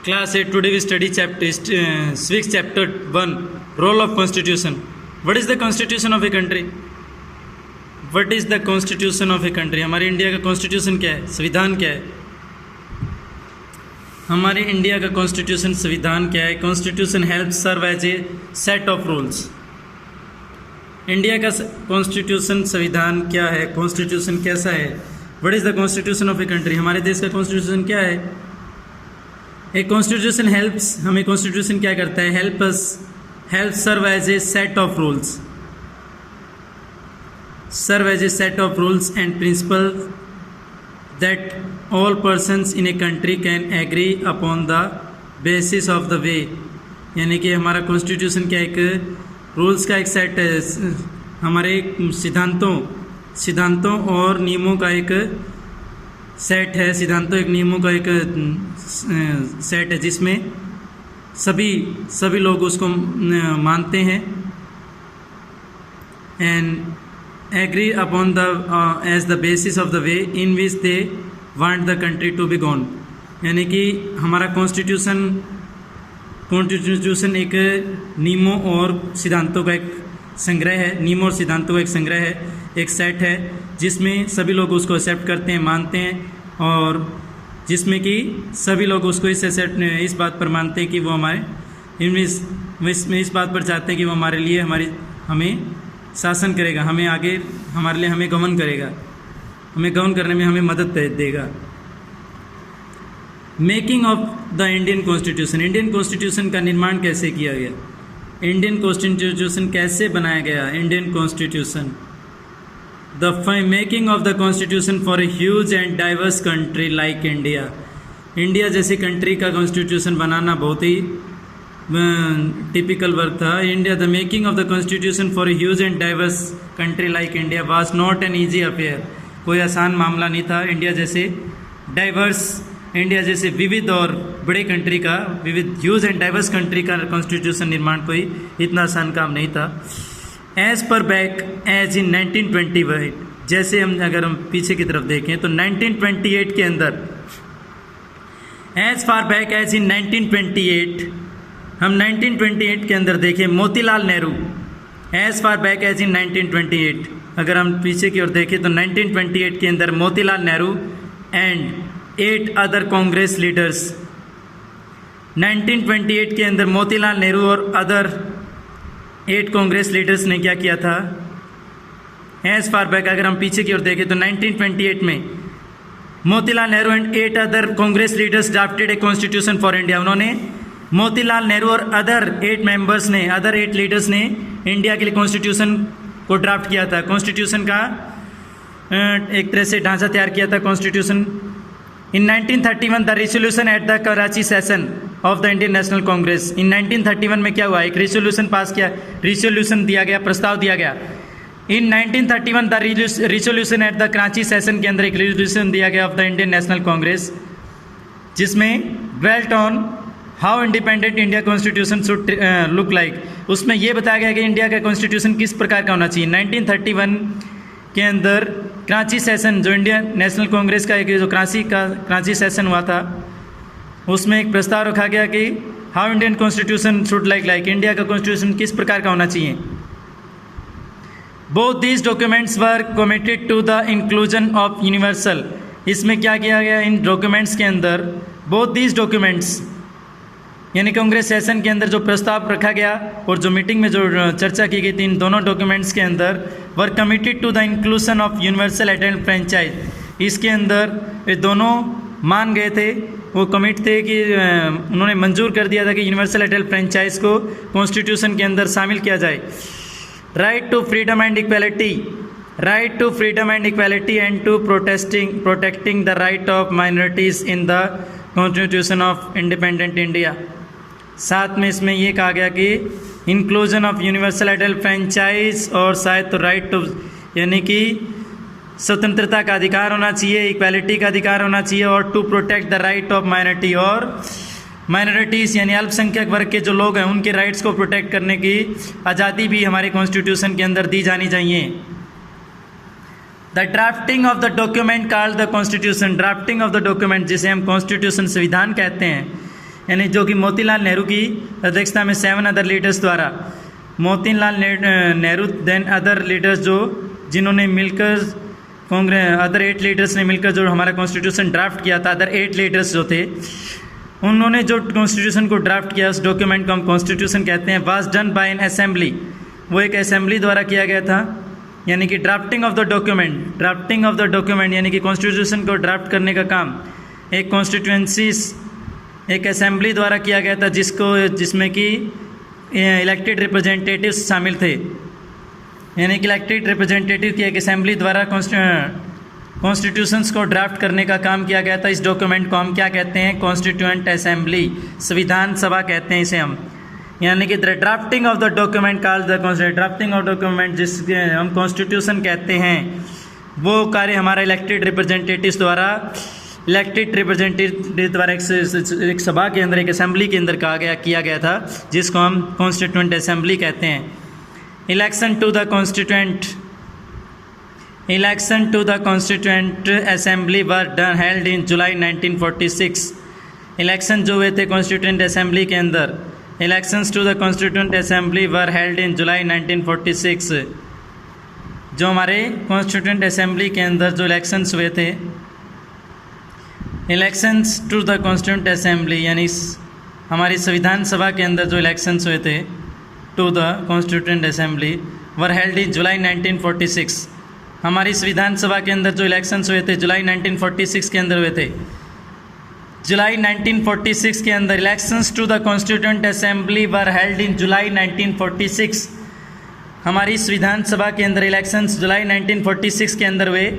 Class 8, today we study civics chapter 1, role of constitution. What is the constitution of a country? What is the constitution of a country? हमारे India का constitution क्या है, संविधान क्या है? हमारे India का कॉन्स्टिट्यूशन संविधान क्या है? Constitution help serve as a set of rules. India का कॉन्स्टिट्यूशन संविधान क्या है? कॉन्स्टिट्यूशन कैसा है? What is the constitution of a country? हमारे देश का कॉन्स्टिट्यूशन क्या है? ए कॉन्स्टिट्यूशन हेल्प्स, हमें कॉन्स्टिट्यूशन क्या करता है? Help serve as a set of rules, serve as a set of rules and principle that all persons in a country can agree upon the basis of the वे. यानी कि हमारा constitution क्या, एक rules का एक सेट है, हमारे सिद्धांतों और नियमों का एक सेट है, सिद्धांतों एक नियमों का एक सेट है जिसमें सभी लोग उसको मानते हैं. And agree upon the as the basis of the way in which they want the country to be gone. यानी कि हमारा कॉन्स्टिट्यूशन एक नियमों और सिद्धांतों का एक संग्रह है, नियमों और सिद्धांतों का एक संग्रह है, एक सेट है जिसमें सभी लोग उसको एक्सेप्ट करते हैं, मानते हैं, और जिसमें कि सभी लोग उसको इस बात पर मानते हैं कि वो इस बात पर चाहते हैं कि वो हमारे लिए हमें शासन करेगा, हमें गवर्न करेगा, हमें गवर्न करने में हमें मदद देगा. Making of the Indian constitution. Indian constitution का निर्माण कैसे किया गया? इंडियन कॉन्स्टिट्यूशन कैसे बनाया गया? Indian constitution, the making of the constitution for a huge and diverse country like India. India जैसी कंट्री का कॉन्स्टिट्यूशन बनाना बहुत ही टिपिकल वर्क था. India, the making of the constitution for a huge and diverse country like India was not an easy affair. कोई आसान मामला नहीं था. India जैसे विविध और बड़े कंट्री का, ह्यूज एंड डाइवर्स कंट्री का कॉन्स्टिट्यूशन निर्माण कोई इतना आसान काम नहीं था. As per back as in 1928, जैसे अगर हम पीछे की तरफ देखें तो 1928 के अंदर, as far back as in 1928, हम 1928 के अंदर देखें Motilal Nehru, as far back as in 1928, अगर हम पीछे की ओर देखें तो 1928 के अंदर Motilal Nehru and 8 other Congress leaders, 1928 के अंदर मोतीलाल नेहरू और अदर 8 कांग्रेस लीडर्स ने क्या किया था? एज फार बैक अगर हम पीछे की ओर देखें तो 1928 में Motilal Nehru and 8 other Congress leaders drafted a constitution for India. उन्होंने, मोतीलाल नेहरू और अदर 8 लीडर्स ने इंडिया के लिए कॉन्स्टिट्यूशन को ड्राफ्ट किया था. कॉन्स्टिट्यूशन का एक तरह से ढांचा तैयार किया था constitution. In 1931 the resolution at the Karachi session of the Indian National Congress. In 1931 में क्या हुआ? एक रेजोल्यूशन पास किया, रेजोल्यूशन दिया गया, प्रस्ताव दिया गया. In 1931 the resolution at the Karachi session के अंदर एक रेजोल्यूशन दिया गया of the Indian National Congress, जिसमें dwelt on how independent India Constitution should look like. उसमें ये बताया गया कि इंडिया का कॉन्स्टिट्यूशन किस प्रकार का होना चाहिए. 1931 के अंदर कराची सेशन, जो इंडियन नेशनल कांग्रेस का एक जो कराची सेशन हुआ था, उसमें एक प्रस्ताव रखा गया कि how Indian constitution should like India का कॉन्स्टिट्यूशन किस प्रकार का होना चाहिए. Both these documents were committed to the inclusion of universal. इसमें क्या किया गया इन डॉक्यूमेंट्स के अंदर? बोथ दीज डॉक्यूमेंट्स, यानी कांग्रेस सेशन के अंदर जो प्रस्ताव रखा गया और जो मीटिंग में जो चर्चा की गई थी, इन दोनों डॉक्यूमेंट्स के अंदर were committed to the inclusion of universal adult franchise. इसके अंदर ये दोनों मान गए थे, वो कमिट थे कि उन्होंने मंजूर कर दिया था कि यूनिवर्सल एडल्ट फ्रेंचाइज को कॉन्स्टिट्यूशन के अंदर शामिल किया जाए. Right to freedom and equality, right to freedom and equality and to protecting the right of minorities in the constitution of independent India. साथ में इसमें ये कहा गया कि inclusion of universal adult franchise, और शायद तो राइट टू, यानी कि स्वतंत्रता का अधिकार होना चाहिए, इक्वालिटी का अधिकार होना चाहिए, और to protect the right of minority, और माइनॉरिटीज़ यानी अल्पसंख्यक वर्ग के जो लोग हैं उनके राइट्स को प्रोटेक्ट करने की आज़ादी भी हमारे कॉन्स्टिट्यूशन के अंदर दी जानी चाहिए. The drafting of the document called the constitution, drafting of the document जिसे हम कॉन्स्टिट्यूशन संविधान कहते हैं, यानी जो कि मोतीलाल नेहरू की अध्यक्षता में 7 अदर लीडर्स द्वारा, Motilal Nehru then other leaders जो जिन्होंने मिलकर कांग्रेस अदर 8 लीडर्स ने मिलकर जो हमारा कॉन्स्टिट्यूशन ड्राफ्ट किया था, अदर 8 लीडर्स जो थे उन्होंने जो कॉन्स्टिट्यूशन को ड्राफ्ट किया, उस डॉक्यूमेंट को हम कॉन्स्टिट्यूशन कहते हैं। Was done by N assembly, वो एक असेंबली द्वारा किया गया था। यानी कि ड्राफ्टिंग ऑफ द डॉक्यूमेंट यानी कि कॉन्स्टिट्यूशन को ड्राफ्ट करने का काम एक कॉन्स्टिट्यूएंसीज, एक असेंबली द्वारा किया गया था, जिसमें कि इलेक्टेड रिप्रेजेंटेटिव्स शामिल थे। यानी कि इलेक्टेड रिप्रेजेंटेटिव की एक असेंबली द्वारा कॉन्स्टिट्यूशंस को ड्राफ्ट करने का काम किया गया था। इस डॉक्यूमेंट को हम क्या कहते हैं? कॉन्स्टिट्यूएंट असेंबली, संविधान सभा कहते हैं इसे हम। यानी कि drafting of the document called the drafting of document जिसके हम कॉन्स्टिट्यूशन कहते हैं, वो कार्य हमारा इलेक्टेड रिप्रेजेंटेटिव्स द्वारा एक सभा के अंदर, एक असेंबली के अंदर किया गया था, जिसको हम कॉन्स्टिट्यूएंट असेंबली कहते हैं। Election to the constituent assembly were done held in July 1946। Election जो हुए थे कॉन्स्टिट्यूएंट असेंबली के अंदर, elections to the constituent assembly were held in July 1946। जो हमारे कॉन्स्टिट्यूएंट असेंबली के अंदर जो इलेक्शंस हुए थे, elections to the constituent assembly यानी हमारी संविधान सभा के अंदर जो इलेक्शंस हुए थे to the constituent assembly were held in July 1946। हमारी संविधान सभा के अंदर जो इलेक्शंस हुए थे जुलाई 1946 के अंदर हुए थे। जुलाई 1946 के अंदर elections to the constituent assembly were held in July 1946। हमारी संविधान सभा के अंदर इलेक्शंस जुलाई 1946 के अंदर हुए।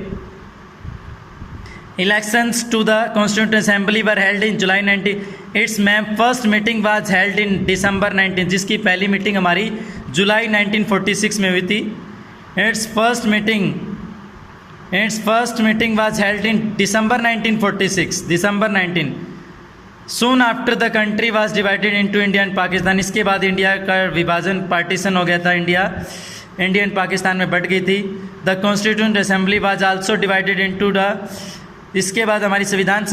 Elections to the constituent assembly were held in July 19। Its first meeting was held in December 19, जिसकी पहली मीटिंग हमारी जुलाई 1946 में हुई थी। It's first meeting was held in December 1946, December 19। Soon after the country was divided into India and Pakistan. इसके बाद India का विभाजन, पार्टीशन हो गया था, इंडिया एंड पाकिस्तान में बट गई थी। The constituent assembly was also divided into the, इसके बाद हमारी संविधान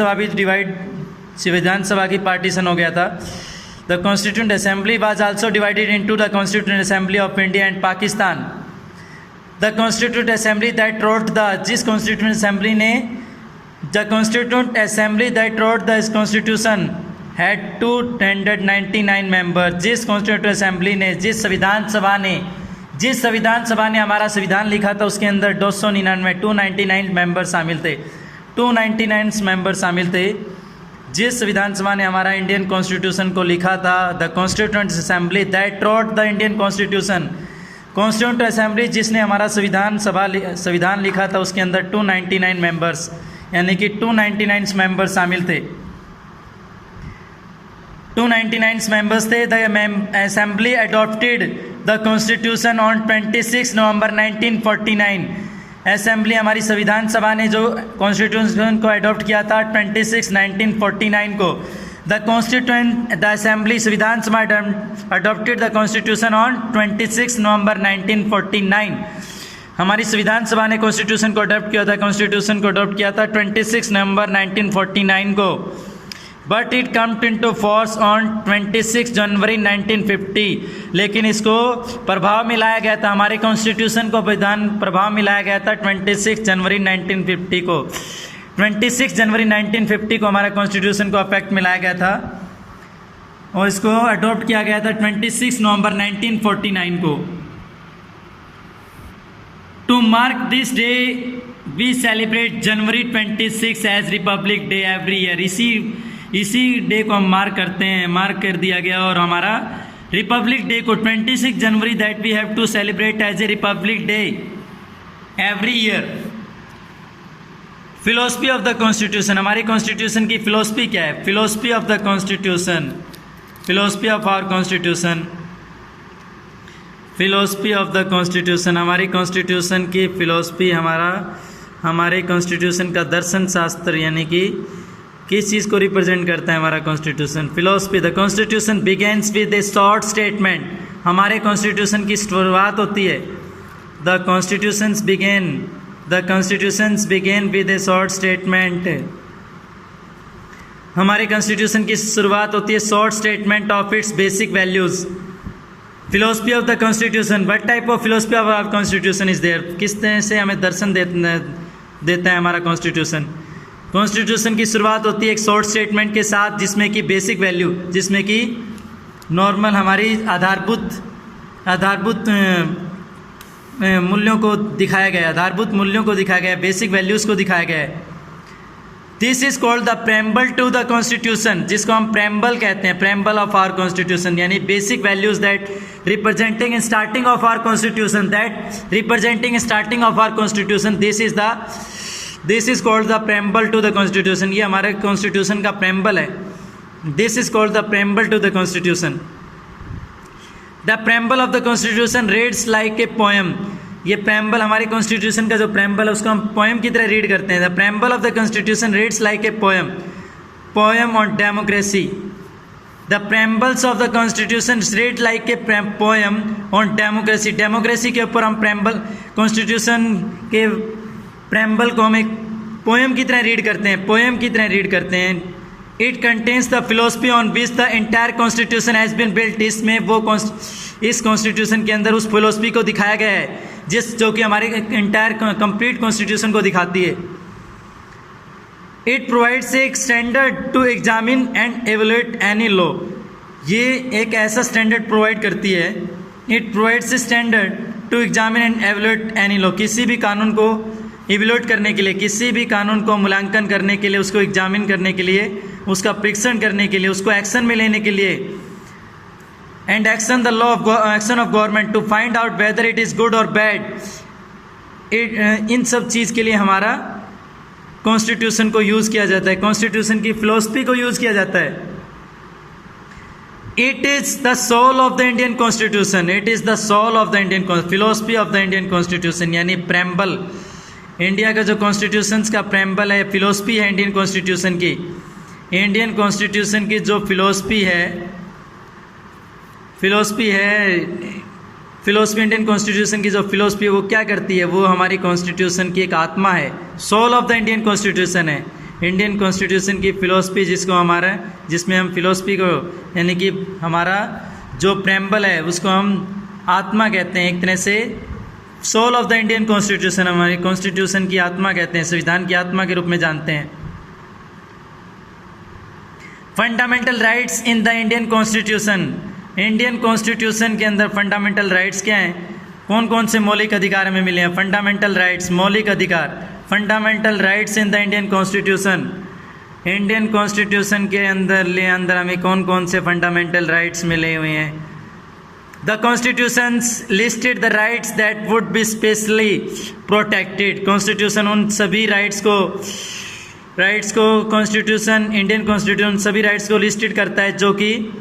सभा की पार्टीशन हो गया था। The constituent assembly was also divided into the constituent assembly of India and Pakistan. The constituent assembly that wrote the, जिस कॉन्स्टिट्यूएंट असेंबली ने, the constituent assembly that wrote the constitution had 299 member. जिस constituent assembly ने, जिस संविधान सभा ने हमारा संविधान लिखा था, उसके अंदर 299 मेंबर शामिल थे। 299 मेंबर शामिल थे। जिस संविधान सभा ने हमारा इंडियन कॉन्स्टिट्यूशन को लिखा था, the constituent assembly that wrote the Indian constitution, constituent assembly जिसने हमारा संविधान लिखा था, उसके अंदर 299 मेंबर्स यानी कि 299 मेंबर्स शामिल थे। 299 मेंबर्स थे। The assembly adopted the constitution on 26 नवंबर 1949। असेंबली हमारी संविधान सभा ने जो कॉन्स्टिट्यूशन को अडॉप्ट किया था 1949 को। द असेंबली संविधान सभा अडॉप्टेड द कॉन्स्टिट्यूशन ऑन 26 नवंबर 1949। हमारी संविधान सभा ने कॉन्स्टिट्यूशन को अडॉप्ट किया था, 26 नवंबर 1949 को। But it come into force on 26 जनवरी 1950। लेकिन इसको प्रभाव में लाया गया था, हमारे कॉन्स्टिट्यूशन को प्रभाव में लाया गया था 26 जनवरी 1950 को। 26 जनवरी 1950 को हमारा कॉन्स्टिट्यूशन को अफेक्ट में लाया गया था और इसको अडॉप्ट किया गया था 26 नवंबर 1949 को। To mark this day we celebrate January 26 as Republic day every year. इसी डे को हम मार्क कर दिया गया और हमारा रिपब्लिक डे को 26 जनवरी that we have to celebrate as a republic day every year. Philosophy of the constitution, हमारी कॉन्स्टिट्यूशन की फिलोसफी क्या है? Philosophy of the constitution, philosophy of our constitution, philosophy of the constitution, हमारी constitution की philosophy, हमारे constitution का दर्शन शास्त्र यानी कि किस चीज़ को रिप्रेजेंट करता है हमारा constitution? Philosophy. The constitution begins with a short statement. हमारे कॉन्स्टिट्यूशन की शुरुआत होती है, the constitutions begin with a short statement. हमारे कॉन्स्टिट्यूशन की शुरुआत होती है short statement of its basic values. Philosophy of the constitution, what type of philosophy of our constitution is there, किस तरह से हमें दर्शन देता है हमारा कॉन्स्टिट्यूशन। कॉन्स्टिट्यूशन की शुरुआत होती है एक शॉर्ट स्टेटमेंट के साथ, जिसमें कि बेसिक वैल्यू, जिसमें कि नॉर्मल हमारी आधारभूत मूल्यों को दिखाया गया है, आधारभूत मूल्यों को दिखाया गया है, बेसिक वैल्यूज़ को दिखाया गया है। This is called the preamble to the constitution, जिसको हम प्रेम्बल कहते हैं, प्रेम्बल ऑफ आवर कॉन्स्टिट्यूशन, यानी basic values that representing in starting of our constitution, this is called the preamble to the constitution. ये हमारे कॉन्स्टिट्यूशन का preamble है। This is called the preamble to the constitution. The preamble of the constitution reads like a poem. ये preamble, हमारे constitution का जो preamble है उसको हम पोएम की तरह रीड करते हैं। The preamble of the constitution reads like a poem on democracy. The preambles of the constitution read like a poem on democracy. Democracy के ऊपर हम प्रेम्बल, कॉन्स्टिट्यूशन के प्रेम्बल को हम एक पोएम की तरह रीड करते हैं, it contains the philosophy on which the entire constitution has been built. इसमें इस कॉन्स्टिट्यूशन के अंदर उस फिलोसफी को दिखाया गया है जो कि हमारे एंटायर कंप्लीट कॉन्स्टिट्यूशन को दिखाती है। इट प्रोवाइड्स एक standard to examine and evaluate any law. ये एक ऐसा स्टैंडर्ड प्रोवाइड करती है, it provides a standard to examine and evaluate any law. किसी भी कानून को इवेल्यूएट करने के लिए, किसी भी कानून को मूल्यांकन करने के लिए, उसको एग्जामिन करने के लिए, उसका परीक्षण करने के लिए, उसको एक्शन में लेने के लिए, and action the law action of government to find out whether it is good और बैड। इन सब चीज़ के लिए हमारा कॉन्स्टिट्यूशन को यूज़ किया जाता है, कॉन्स्टिट्यूशन की फिलोसफी को यूज़ किया जाता है। It is the soul of the Indian constitution, it is the soul of the Indian philosophy of the Indian constitution, यानी प्रेम्बल। इंडिया का जो कॉन्स्टिट्यूशन का प्रेम्बल है, फिलोसफी है इंडियन कॉन्स्टिट्यूशन की। इंडियन कॉन्स्टिट्यूशन की जो फिलोसफी इंडियन कॉन्स्टिट्यूशन की जो फिलोसफी है वो क्या करती है, वो हमारी कॉन्स्टिट्यूशन की एक आत्मा है, soul of the Indian constitution है। इंडियन कॉन्स्टिट्यूशन की फिलोसफी जिसमें हम फिलोसफी को, यानी कि हमारा जो प्रेम्बल है उसको हम आत्मा कहते हैं, एक तरह से soul of the Indian constitution, हमारी कॉन्स्टिट्यूशन की आत्मा कहते हैं, संविधान की आत्मा के रूप में जानते हैं। Fundamental rights in the Indian constitution, Indian constitution के अंदर फंडामेंटल राइट्स क्या हैं, कौन कौन से मौलिक अधिकार हमें मिले हैं। फंडामेंटल राइट्स, मौलिक अधिकार, fundamental rights in the Indian constitution. Indian constitution के अंदर हमें कौन कौन से फंडामेंटल राइट्स मिले हुए हैं। The constitution listed the rights that would be specially protected. Constitution उन सभी राइट्स को कॉन्स्टिट्यूशन, इंडियन कॉन्स्टिट्यूशन सभी राइट्स को लिस्टेड करता है जो कि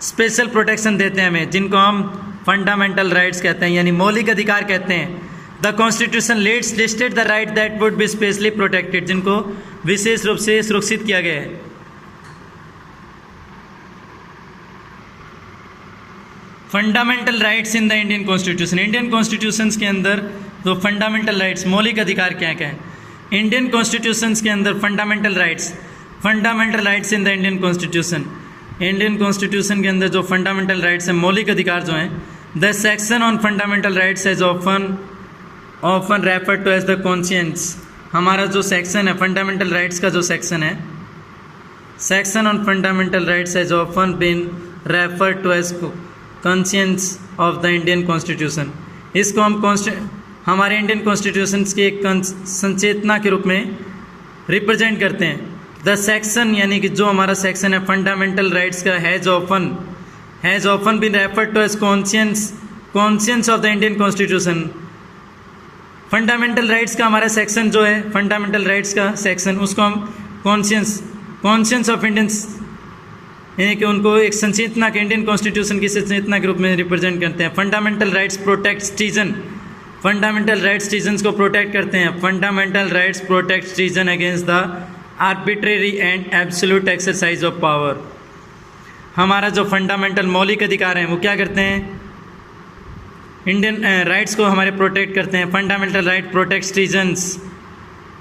स्पेशल प्रोटेक्शन देते हैं हमें, जिनको हम फंडामेंटल राइट्स कहते हैं, यानी मौलिक अधिकार कहते हैं। The constitution listed the right that would be specially protected, जिनको विशेष रूप से सुरक्षित किया गया है। Fundamental rights in the Indian constitution, Indian constitution के अंदर तो फंडामेंटल राइट्स, मौलिक अधिकार क्या क्या है। इंडियन कॉन्स्टिट्यूशन के अंदर fundamental rights in the Indian constitution, Indian constitution के अंदर जो फंडामेंटल राइट्स हैं, मौलिक अधिकार जो हैं, the section on fundamental rights as often refer to as the conscience. हमारा जो सेक्शन है फंडामेंटल राइट्स का, जो सेक्शन है, section on fundamental rights as often been refer to as conscience of the Indian constitution. इसको हम हमारे Indian constitution की एक संचेतना के रूप में रिप्रेजेंट करते हैं। द सेक्शन, यानी कि जो हमारा सेक्शन है फंडामेंटल राइट्स का, has often been referred to as conscience of the Indian constitution. Fundamental rights का हमारा सेक्शन जो है, फंडामेंटल राइट्स का सेक्शन, उसको हम कॉन्शियंस ऑफ इंडियन, यानी कि उनको एक संचेतना के, इंडियन कॉन्स्टिट्यूशन की संचेतना के रूप में रिप्रेजेंट करते हैं। Fundamental rights protect citizen, fundamental rights citizens को प्रोटेक्ट करते हैं। Fundamental rights protect citizen against the arbitrary and absolute exercise of power. हमारा जो फंडामेंटल मौलिक अधिकार हैं वो क्या करते हैं, इंडियन राइट्स को हमारे प्रोटेक्ट करते हैं। Fundamental right protect citizens,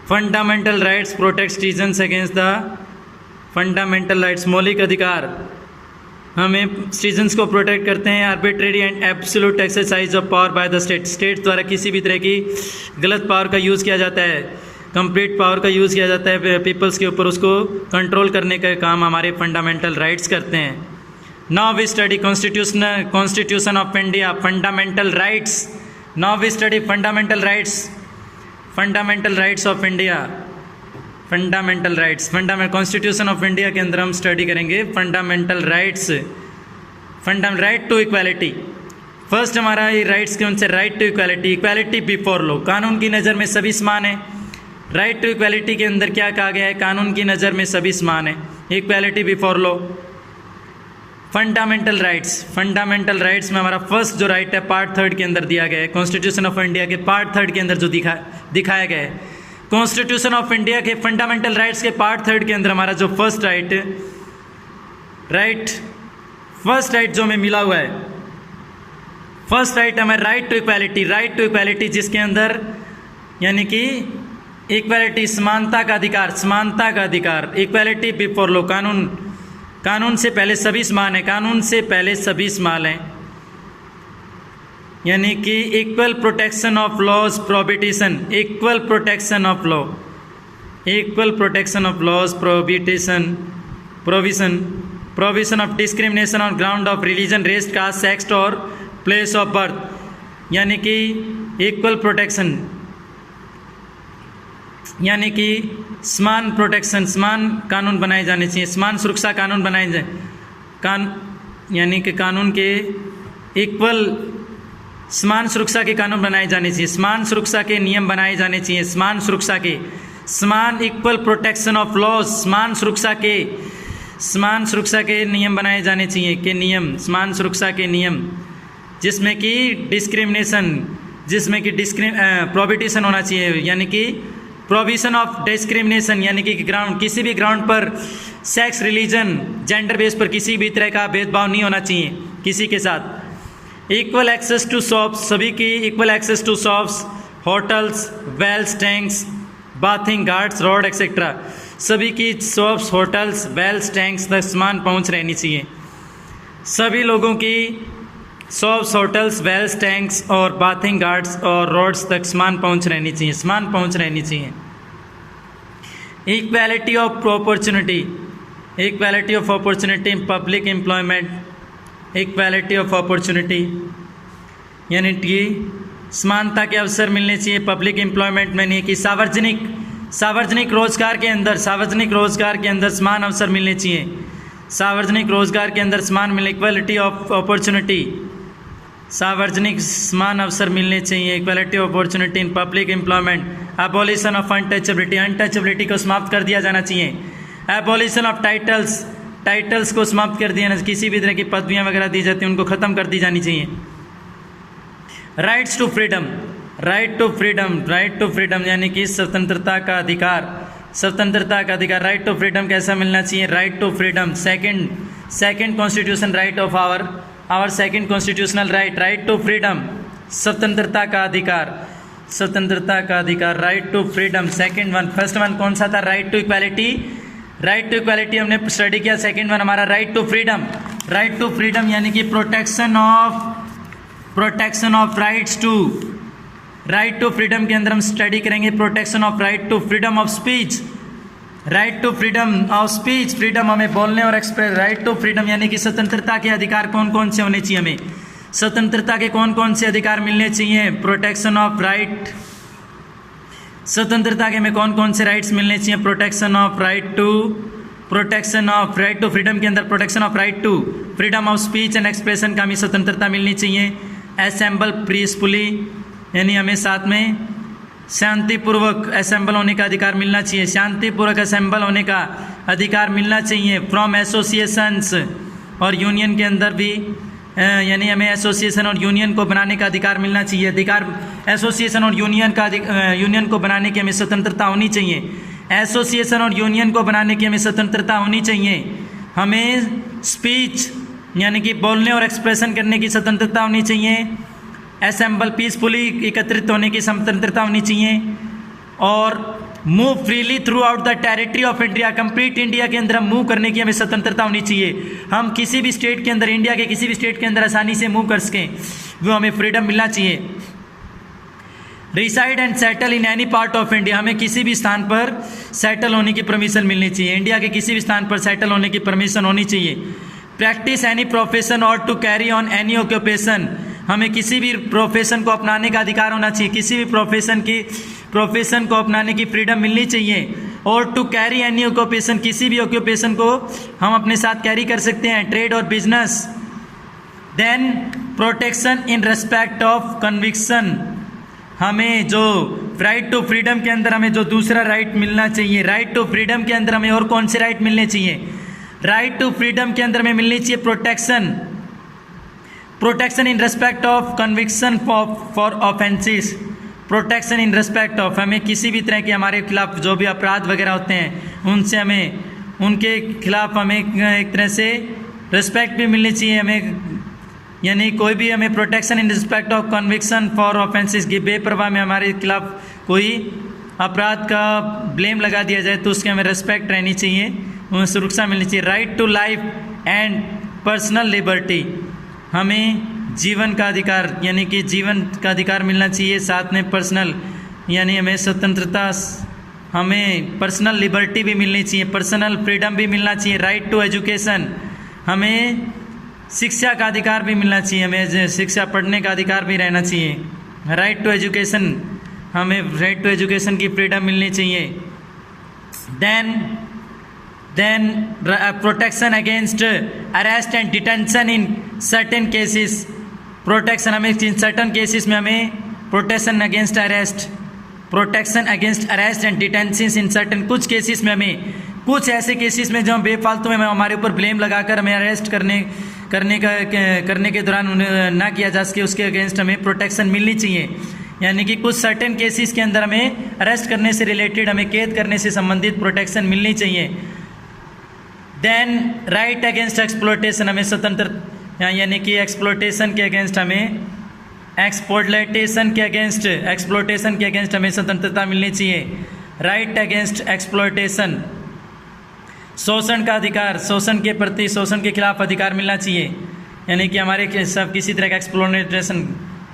fundamental rights protect citizens against the fundamental rights मौलिक अधिकार हमें सिटीजन्स को प्रोटेक्ट करते हैं। Arbitrary and absolute exercise of power by the state, state द्वारा किसी भी तरह की गलत पावर का यूज़ किया जाता है, कंप्लीट पावर का यूज़ किया जाता है पीपल्स के ऊपर, उसको कंट्रोल करने का काम हमारे फंडामेंटल राइट्स करते हैं। Now we study constitution of India, fundamental rights. Now we study fundamental rights of India, fundamental rights. Constitution of India के अंदर हम स्टडी करेंगे fundamental rights. Right to equality, first हमारा ये राइट्स कौन से, right to equality, equality before law, कानून की नज़र में सभी समान है। राइट टू इक्वालिटी के अंदर क्या कहा गया है, कानून की नज़र में सभी समान है, equality before law. Fundamental rights में हमारा फर्स्ट जो राइट है पार्ट 3 के अंदर दिया गया है, कॉन्स्टिट्यूशन ऑफ इंडिया के पार्ट 3 के अंदर जो दिखाया गया है। कॉन्स्टिट्यूशन ऑफ इंडिया के फंडामेंटल राइट्स के पार्ट 3 के अंदर हमारा जो फर्स्ट राइट जो हमें मिला हुआ है, फर्स्ट राइट हमें राइट टू इक्वालिटी, जिसके अंदर यानी कि इक्वालिटी, समानता का अधिकार, इक्वालिटी बिफोर लॉ, कानून से पहले सभी समान है, यानी कि equal protection of laws prohibition, provision of discrimination on ground of religion, race, caste, sex और प्लेस ऑफ बर्थ, यानी कि इक्वल प्रोटेक्शन, यानी कि समान प्रोटेक्शन, समान कानून बनाए जाने चाहिए, समान सुरक्षा कानून बनाए जाए, यानी कि कानून के इक्वल, समान सुरक्षा के कानून बनाए जाने चाहिए, समान सुरक्षा के नियम बनाए जाने चाहिए, समान इक्वल प्रोटेक्शन ऑफ लॉज, समान सुरक्षा के नियम बनाए जाने चाहिए, समान सुरक्षा के नियम, जिसमें कि प्रोहिबिशन होना चाहिए, यानी कि प्रोविजन ऑफ डिस्क्रिमिनेशन, यानी कि किसी भी ग्राउंड पर सेक्स, रिलीजन, जेंडर बेस पर किसी भी तरह का भेदभाव नहीं होना चाहिए किसी के साथ। इक्वल एक्सेस टू शॉप्स, सभी की equal access to shops, hotels, wells, tanks, bathing, ghats, road etcetera, सभी की शॉप्स, होटल्स, वेल्स, टैंक्स तक समान पहुंच रहनी चाहिए। सभी लोगों की शॉप्स, होटल्स, वेल्स, टैंक्स और बाथिंग, घाट्स और रोड्स तक समान पहुंच रहनी चाहिए। Equality of opportunity in public employment, equality of opportunity यानी कि समानता के अवसर मिलने चाहिए पब्लिक एम्प्लॉयमेंट में, नहीं कि सार्वजनिक रोजगार के अंदर समान अवसर मिलने चाहिए, इक्वालिटी ऑफ अपॉर्चुनिटी, सार्वजनिक समान अवसर मिलने चाहिए, equality of opportunity in public employment. Abolition of untouchability को समाप्त कर दिया जाना चाहिए। एबॉलिशन ऑफ टाइटल्स को समाप्त कर दिया, किसी भी तरह की पदवियां वगैरह दी जाती हैं उनको ख़त्म कर दी जानी चाहिए। राइट टू फ्रीडम यानी कि स्वतंत्रता का अधिकार। राइट टू फ्रीडम कैसा मिलना चाहिए, right to freedom, second constitution right of our second constitutional right to freedom, स्वतंत्रता का अधिकार, right to freedom. Second one, first one कौन सा था, राइट टू इक्वालिटी हमने स्टडी किया। सेकंड वन हमारा राइट टू फ्रीडम यानी कि protection of rights to, right to freedom के अंदर हम स्टडी करेंगे protection of right to freedom of speech, freedom हमें बोलने और एक्सप्रेस, राइट टू फ्रीडम यानी कि स्वतंत्रता के अधिकार कौन कौन से होने चाहिए, हमें स्वतंत्रता के कौन कौन से अधिकार मिलने चाहिए, प्रोटेक्शन ऑफ राइट, स्वतंत्रता के हमें कौन कौन से राइट्स मिलने चाहिए, protection of right to freedom के अंदर protection of right to freedom of speech and expression का हमें स्वतंत्रता मिलनी चाहिए। असेंबल पीसफुली यानी हमें साथ में शांतिपूर्वक असेंबल होने का अधिकार मिलना चाहिए, शांतिपूर्वक असेंबल होने का अधिकार मिलना चाहिए। फ्रॉम एसोसिएशंस और यूनियन के अंदर भी यानी हमें एसोसिएशन और यूनियन को बनाने का अधिकार मिलना चाहिए, एसोसिएशन और यूनियन को बनाने की हमें स्वतंत्रता होनी चाहिए, एसोसिएशन और यूनियन को बनाने की हमें स्वतंत्रता होनी चाहिए। हमें स्पीच यानी कि बोलने और एक्सप्रेशन करने की स्वतंत्रता होनी चाहिए, असेंबल पीसफुली एकत्रित होने की स्वतंत्रता होनी चाहिए, और move freely through out the territory of India, complete India के अंदर हम मूव करने की हमें स्वतंत्रता होनी चाहिए। हम किसी भी स्टेट के अंदर, इंडिया के किसी भी स्टेट के अंदर आसानी से मूव कर सकें, वो हमें फ्रीडम मिलना चाहिए। Reside and settle in any part of India, हमें किसी भी स्थान पर सेटल होने की परमिशन मिलनी चाहिए, इंडिया के किसी भी स्थान पर सेटल होने की परमिशन होनी चाहिए। प्रैक्टिस एनी प्रोफेशन और to carry on any occupation, हमें किसी भी प्रोफेशन को अपनाने का अधिकार होना चाहिए, किसी भी प्रोफेशन को अपनाने की फ्रीडम मिलनी चाहिए। और टू कैरी एनी ऑक्यूपेशन, किसी भी ऑक्यूपेशन को हम अपने साथ कैरी कर सकते हैं, ट्रेड और business. Then protection in respect of conviction, हमें जो राइट टू फ्रीडम के अंदर हमें जो दूसरा राइट मिलना चाहिए, राइट टू फ्रीडम के अंदर हमें और कौन से राइट मिलने चाहिए? राइट टू फ्रीडम के अंदर हमें मिलनी चाहिए protection in respect of conviction for offences, protection in respect of, हमें किसी भी तरह के हमारे खिलाफ जो भी अपराध वगैरह होते हैं उनसे हमें, उनके खिलाफ हमें एक तरह से रिस्पेक्ट भी मिलनी चाहिए हमें, यानी कोई भी हमें protection in respect of conviction for offences की बेपरवाह में हमारे खिलाफ कोई अपराध का ब्लेम लगा दिया जाए तो उसकी हमें रिस्पेक्ट रहनी चाहिए, उन्हें सुरक्षा मिलनी चाहिए। Right to life and personal liberty, हमें जीवन का अधिकार यानी कि जीवन का अधिकार मिलना चाहिए, साथ में पर्सनल यानी हमें स्वतंत्रता, हमें पर्सनल लिबर्टी भी मिलनी चाहिए, पर्सनल फ्रीडम भी मिलना चाहिए। राइट टू एजुकेशन, हमें शिक्षा का अधिकार भी मिलना चाहिए, हमें शिक्षा पढ़ने का अधिकार भी रहना चाहिए। राइट टू एजुकेशन, हमें राइट टू एजुकेशन की फ्रीडम मिलनी चाहिए। Then protection against arrest and detention in certain cases, protection हमें इन सर्टन केसेस में हमें protection against arrest and detention in certain, कुछ केसेस में हमें, कुछ ऐसे केसेस में जो बेफालतू में हमारे ऊपर ब्लेम लगाकर हमें अरेस्ट करने के दौरान उन्हें ना किया जा सके, उसके अगेंस्ट हमें प्रोटेक्शन मिलनी चाहिए। यानी कि कुछ सर्टेन केसेस के अंदर हमें अरेस्ट करने से रिलेटेड, हमें कैद करने से संबंधित प्रोटेक्शन मिलनी चाहिए। देन राइट अगेंस्ट एक्सप्लॉयटेशन, हमें स्वतंत्र यानी कि एक्सप्लॉयटेशन के अगेंस्ट हमें, एक्सप्लॉयटेशन के अगेंस्ट हमें स्वतंत्रता मिलनी चाहिए। राइट अगेंस्ट एक्सप्लॉयटेशन, शोषण का अधिकार, शोषण के प्रति, शोषण के खिलाफ अधिकार मिलना चाहिए, यानी कि हमारे सब किसी तरह का एक्सप्लॉयटेशन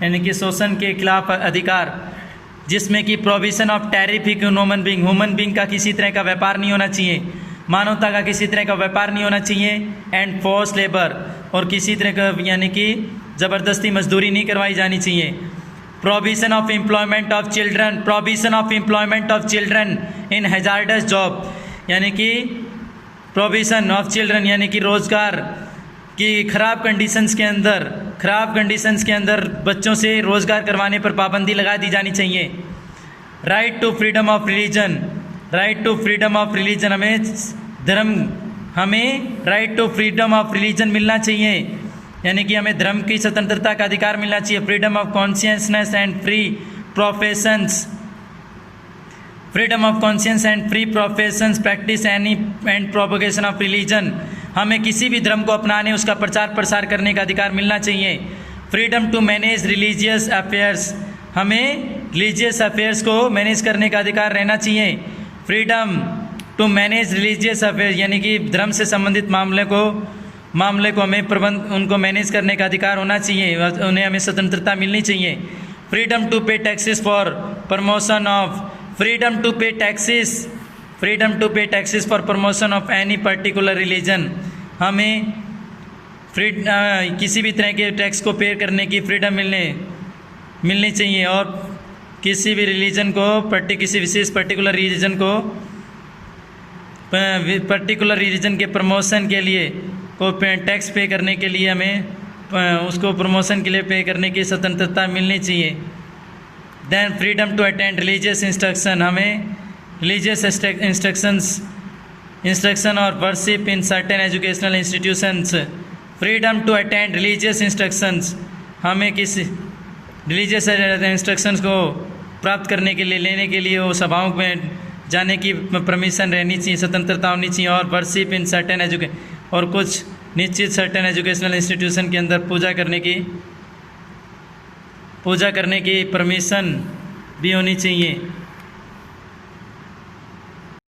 यानी कि शोषण के खिलाफ अधिकार, जिसमें कि प्रोविजन ऑफ टैरिफिक ह्यूमन बींग का किसी तरह का व्यापार नहीं होना चाहिए, मानवता का किसी तरह का व्यापार नहीं होना चाहिए। एंड फोर्स लेबर, और किसी तरह का यानी कि ज़बरदस्ती मजदूरी नहीं करवाई जानी चाहिए। Provision of employment of children in hazards job, यानी कि प्रोविजन ऑफ चिल्ड्रन यानी कि रोज़गार की खराब कंडीशंस के अंदर बच्चों से रोज़गार करवाने पर पाबंदी लगा दी जानी चाहिए। Right to freedom of religion, हमें right to freedom of religion मिलना चाहिए, यानी कि हमें धर्म की स्वतंत्रता का अधिकार मिलना चाहिए। Freedom of consciousness and free professions, practice any and propagation of religion, हमें किसी भी धर्म को अपनाने, उसका प्रचार प्रसार करने का अधिकार मिलना चाहिए। Freedom to manage religious affairs, हमें रिलीजियस अफेयर्स को मैनेज करने का अधिकार रहना चाहिए। Freedom to manage religious affairs, यानी कि धर्म से संबंधित मामले को हमें उनको मैनेज करने का अधिकार होना चाहिए, उन्हें हमें स्वतंत्रता मिलनी चाहिए। फ्रीडम टू पे taxes for promotion of any particular religion, हमें किसी भी तरह के टैक्स को पे करने की फ्रीडम मिलनी चाहिए, और किसी भी रिलीजन को किसी विशेष पर्टिकुलर रीजन के प्रमोशन के लिए को टैक्स पे करने के लिए हमें उसको प्रमोशन के लिए पे करने की स्वतंत्रता मिलनी चाहिए। Then freedom to attend religious instruction, हमें रिलीजियस इंस्ट्रक्शन और worship in certain educational institutions. Freedom to attend religious instructions, हमें किसी रिलीजियस इंस्ट्रक्शंस को प्राप्त करने के लिए, लेने के लिए वो सभाओं में जाने की परमिशन रहनी चाहिए, स्वतंत्रता होनी चाहिए। और वर्शिप इन सर्टेन और कुछ निश्चित सर्टेन एजुकेशनल इंस्टीट्यूशन के अंदर पूजा करने की परमिशन भी होनी चाहिए।